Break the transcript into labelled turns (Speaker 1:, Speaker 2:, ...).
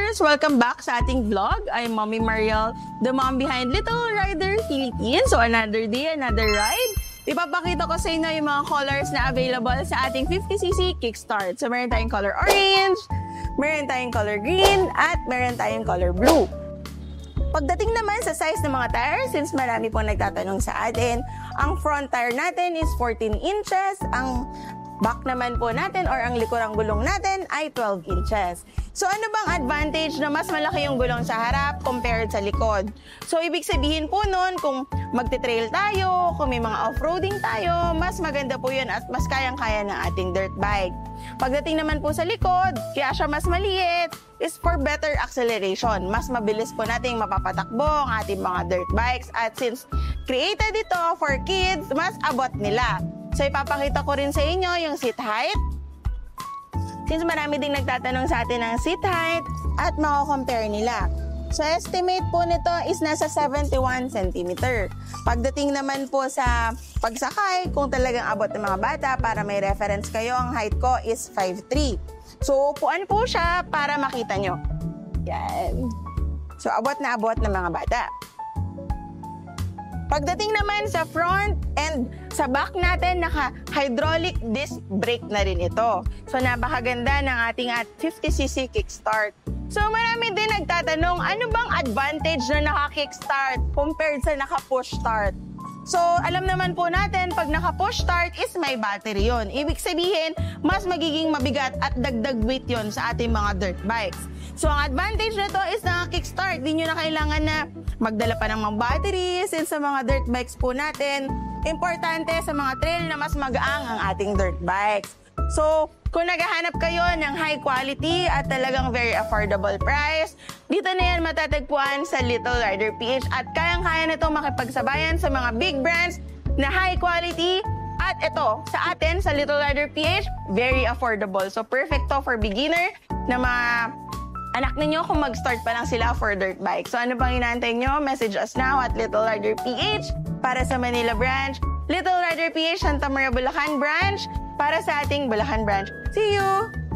Speaker 1: riders! Welcome back sa ating vlog. I'm Mommy Mariel, the mom behind Little Rider Philippines. So another day, another ride. Ipapakita ko sa inyo yung mga colors na available sa ating 50cc Kickstart. So meron tayong color orange, meron tayong color green, at meron tayong color blue. Pagdating naman sa size ng mga tires, since marami pong nagtatanong sa atin, ang front tire natin is 14 inches, ang back naman po natin or ang likurang gulong natin ay 12 inches. So ano bang advantage na mas malaki yung gulong sa harap compared sa likod? So ibig sabihin po nun, kung magte-trail tayo, kung may mga off-roading tayo, mas maganda po yun at mas kayang-kaya ng ating dirt bike. Pagdating naman po sa likod, kaya siya mas maliit, is for better acceleration. Mas mabilis po nating mapapatakbo ang ating mga dirt bikes at since created ito for kids, mas abot nila. So ipapakita ko rin sa inyo yung seat height. Since marami ding nagtatanong sa atin ng seat height at mako-compare nila. So estimate po nito is nasa 71 cm. Pagdating naman po sa pagsakay, kung talagang abot ng mga bata, para may reference kayo, ang height ko is 5'3". So upuan po siya para makita nyo. Yan. So abot na abot ng mga bata. Pagdating naman sa front and sa back natin, naka-hydraulic disc brake na rin ito. So napakaganda ng ating 50cc Kickstart. So marami din nagtatanong, ano bang advantage na naka-kickstart compared sa naka-push start? So, alam naman po natin, pag naka-push start is may battery yon. Ibig sabihin, mas magiging mabigat at dagdag weight yon sa ating mga dirt bikes. So, ang advantage na to is naka-kickstart. Di nyo na kailangan na magdala pa ng mga battery since sa mga dirt bikes po natin, importante sa mga trail na mas magaang ang ating dirt bikes. So, kung naghahanap kayo ng high quality at talagang very affordable price, dito na yan matatagpuan sa Little Rider PH at kayang-kaya na itong makipagsabayan sa mga big brands na high quality at ito, sa atin, sa Little Rider PH, very affordable. So, perfect to for beginner na mga anak ninyo kung mag-start pa lang sila for dirt bike. So, ano bang inaantay nyo? Message us now at Little Rider PH para sa Manila branch, Little Rider PH Santa Maria Bulacan branch para sa ating Bulacan branch. See you!